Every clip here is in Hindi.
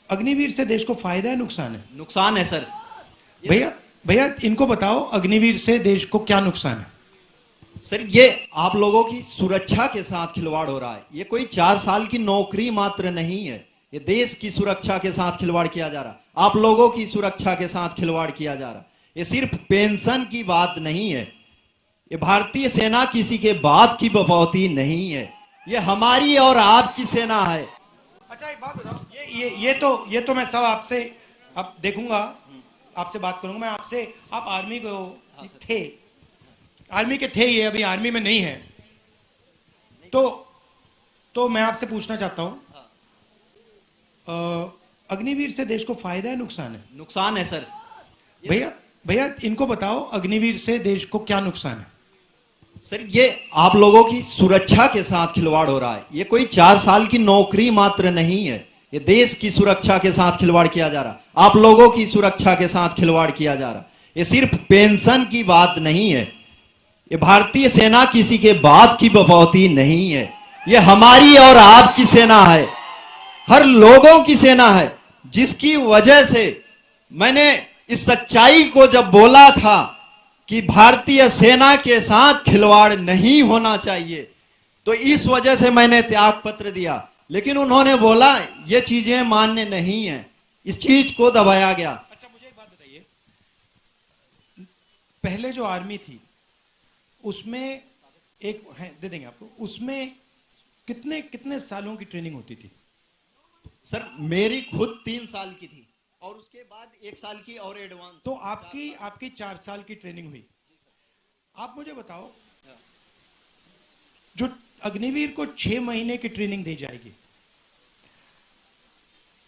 अग्निवीर से देश को फायदा है नुकसान है? नुकसान है सर। भैया भैया इनको बताओ अग्निवीर से देश को क्या नुकसान है? सर ये आप लोगों की सुरक्षा के साथ खिलवाड़ हो रहा है। ये कोई 4 साल की नौकरी मात्र नहीं है, ये देश की सुरक्षा के साथ खिलवाड़ किया जा रहा, आप लोगों की सुरक्षा के साथ खिलवाड़ किया जा रहा। ये सिर्फ पेंशन की बात नहीं है, ये भारतीय सेना किसी के बाप की बपौती नहीं है, ये हमारी और आपकी सेना है। अच्छा एक बात बताओ, ये तो मैं सब आपसे अब देखूंगा, आपसे बात करूंगा मैं आपसे। आप आर्मी को थे, आर्मी के थे, ये अभी आर्मी में नहीं है, तो मैं आपसे पूछना चाहता हूं, अग्निवीर से देश को फायदा है नुकसान है? नुकसान है सर। भैया इनको बताओ अग्निवीर से देश को क्या नुकसान है? सर ये आप लोगों की सुरक्षा के साथ खिलवाड़ हो रहा है। ये कोई 4 साल की नौकरी मात्र नहीं है, ये देश की सुरक्षा के साथ खिलवाड़ किया जा रहा, आप लोगों की सुरक्षा के साथ खिलवाड़ किया जा रहा। ये सिर्फ पेंशन की बात नहीं है, ये भारतीय सेना किसी के बाप की बपौती नहीं है, ये हमारी और आपकी सेना है, हर लोगों की सेना है, जिसकी वजह से मैंने इस सच्चाई को जब बोला था कि भारतीय सेना के साथ खिलवाड़ नहीं होना चाहिए, तो इस वजह से मैंने त्याग पत्र दिया। लेकिन उन्होंने बोला ये चीजें मान्य नहीं है, इस चीज को दबाया गया। अच्छा मुझे एक बात बताइए, पहले जो आर्मी थी उसमें एक है, दे देंगे आपको, उसमें कितने सालों की ट्रेनिंग होती थी? सर मेरी खुद 3 साल की थी और उसके बाद 1 साल की और एडवांस। तो आपकी 4 साल की ट्रेनिंग हुई। आप मुझे बताओ, जो अग्निवीर को 6 महीने की ट्रेनिंग दी जाएगी,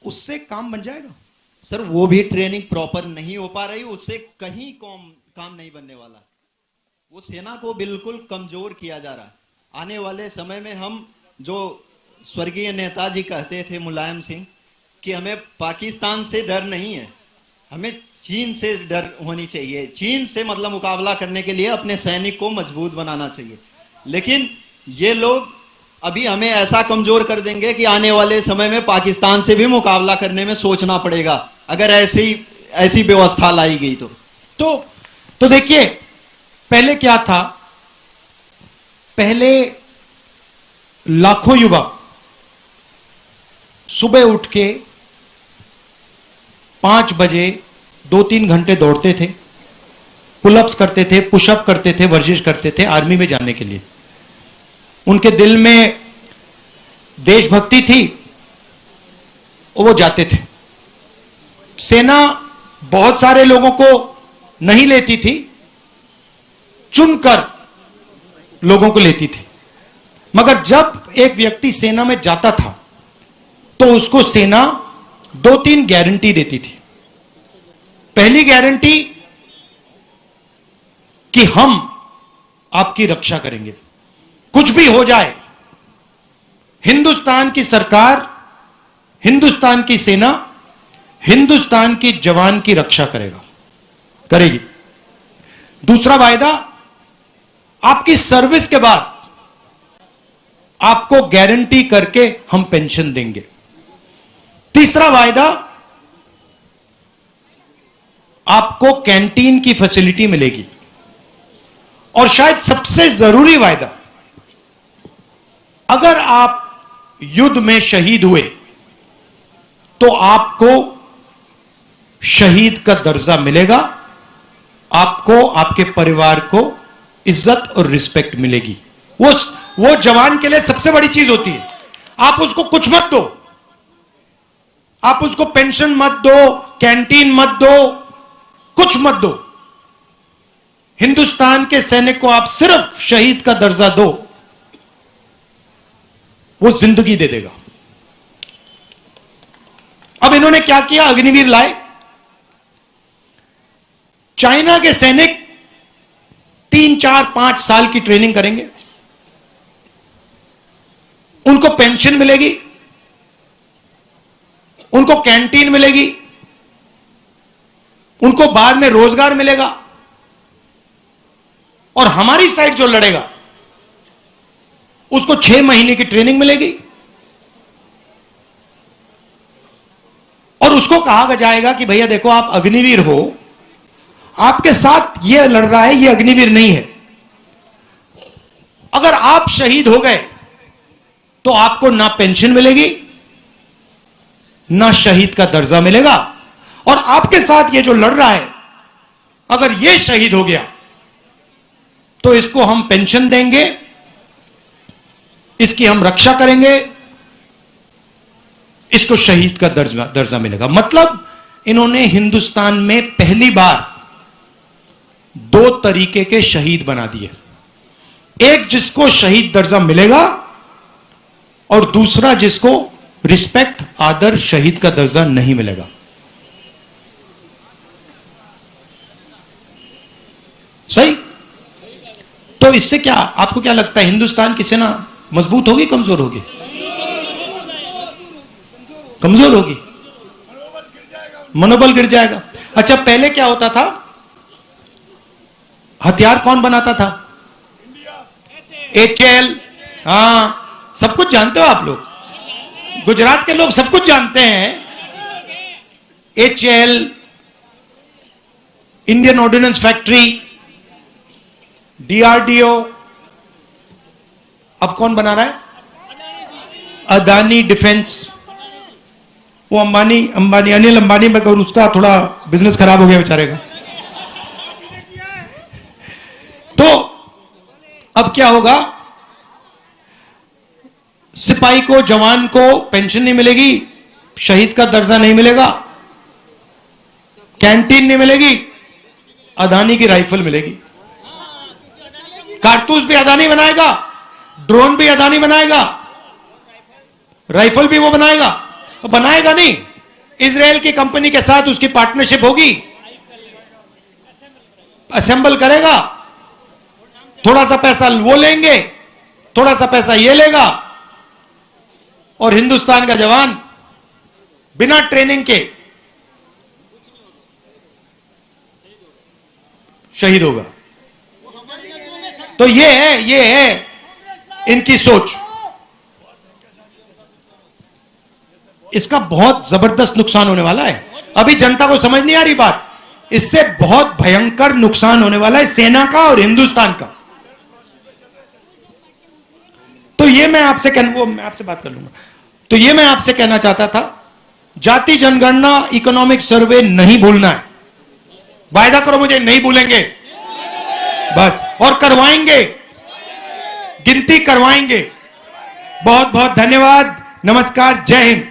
उससे काम बन जाएगा? सर वो भी ट्रेनिंग प्रॉपर नहीं हो पा रही, उससे कहीं काम नहीं बनने वाला, वो सेना को बिल्कुल कमजोर किया जा रहा। आने वाले समय में हम, जो स्वर्गीय नेताजी कहते थे मुलायम सिंह, कि हमें पाकिस्तान से डर नहीं है, हमें चीन से डर होनी चाहिए, चीन से मतलब मुकाबला करने के लिए अपने सैनिक को मजबूत बनाना चाहिए। लेकिन ये लोग अभी हमें ऐसा कमजोर कर देंगे कि आने वाले समय में पाकिस्तान से भी मुकाबला करने में सोचना पड़ेगा, अगर ऐसी व्यवस्था लाई गई तो देखिए, पहले क्या था, पहले लाखों युवक सुबह उठ के 5 बजे 2-3 घंटे दौड़ते थे, पुलअप्स करते थे, पुशअप करते थे, वर्जिश करते थे आर्मी में जाने के लिए। उनके दिल में देशभक्ति थी, वो जाते थे। सेना बहुत सारे लोगों को नहीं लेती थी, चुनकर लोगों को लेती थी। मगर जब एक व्यक्ति सेना में जाता था तो उसको सेना 2-3 गारंटी देती थी। पहली गारंटी कि हम आपकी रक्षा करेंगे, कुछ भी हो जाए, हिंदुस्तान की सरकार, हिंदुस्तान की सेना, हिंदुस्तान की जवान की रक्षा करेगी। दूसरा वायदा, आपकी सर्विस के बाद आपको गारंटी करके हम पेंशन देंगे। तीसरा वायदा, आपको कैंटीन की फैसिलिटी मिलेगी। और शायद सबसे जरूरी वायदा, अगर आप युद्ध में शहीद हुए तो आपको शहीद का दर्जा मिलेगा, आपको, आपके परिवार को इज्जत और रिस्पेक्ट मिलेगी। वो जवान के लिए सबसे बड़ी चीज होती है। आप उसको कुछ मत दो, आप उसको पेंशन मत दो, कैंटीन मत दो, कुछ मत दो। हिंदुस्तान के सैनिक को आप सिर्फ शहीद का दर्जा दो, वो जिंदगी दे देगा। अब इन्होंने क्या किया, अग्निवीर लाए। चाइना के सैनिक 3, 4, 5 साल की ट्रेनिंग करेंगे, उनको पेंशन मिलेगी, उनको कैंटीन मिलेगी, उनको बाद में रोजगार मिलेगा। और हमारी साइड जो लड़ेगा उसको 6 महीने की ट्रेनिंग मिलेगी, उसको कहा जाएगा कि भैया देखो आप अग्निवीर हो, आपके साथ ये लड़ रहा है, ये अग्निवीर नहीं है। अगर आप शहीद हो गए तो आपको ना पेंशन मिलेगी, ना शहीद का दर्जा मिलेगा, और आपके साथ ये जो लड़ रहा है अगर ये शहीद हो गया तो इसको हम पेंशन देंगे, इसकी हम रक्षा करेंगे, इसको शहीद का दर्जा मिलेगा। मतलब इन्होंने हिंदुस्तान में पहली बार दो तरीके के शहीद बना दिए, एक जिसको शहीद दर्जा मिलेगा और दूसरा जिसको रिस्पेक्ट, आदर, शहीद का दर्जा नहीं मिलेगा। सही? तो इससे क्या आपको क्या लगता है, हिंदुस्तान की सेना मजबूत होगी, कमजोर होगी? कमजोर होगी, मनोबल गिर जाएगा। अच्छा, पहले क्या होता था, हथियार कौन बनाता था? HAL। हाँ, सब कुछ जानते हो आप लोग, गुजरात के लोग सब कुछ जानते हैं। HAL, Indian ordnance factory, DRDO। अब कौन बना रहा है? अदानी डिफेंस। वो अंबानी अनिल अंबानी में, उसका थोड़ा बिजनेस खराब हो गया बेचारे का। तो अब क्या होगा, सिपाही को, जवान को पेंशन नहीं मिलेगी, शहीद का दर्जा नहीं मिलेगा, कैंटीन नहीं मिलेगी, अदानी की राइफल मिलेगी। कारतूस भी अदानी बनाएगा, ड्रोन भी अदानी बनाएगा, राइफल भी वो बनाएगा। बनाएगा नहीं, इजराइल की कंपनी के साथ उसकी पार्टनरशिप होगी, असेंबल करेगा, थोड़ा सा पैसा वो लेंगे, थोड़ा सा पैसा ये लेगा, और हिंदुस्तान का जवान बिना ट्रेनिंग के शहीद होगा। तो ये है इनकी सोच। इसका बहुत जबरदस्त नुकसान होने वाला है। अभी जनता को समझ नहीं आ रही बात, इससे बहुत भयंकर नुकसान होने वाला है सेना का और हिंदुस्तान का। तो ये मैं आपसे मैं आपसे बात कर लूंगा। तो ये मैं आपसे कहना चाहता था, जाति जनगणना इकोनॉमिक सर्वे नहीं भूलना है। वायदा करो मुझे, नहीं भूलेंगे बस, और करवाएंगे, गिनती करवाएंगे। बहुत बहुत धन्यवाद, नमस्कार, जय हिंद।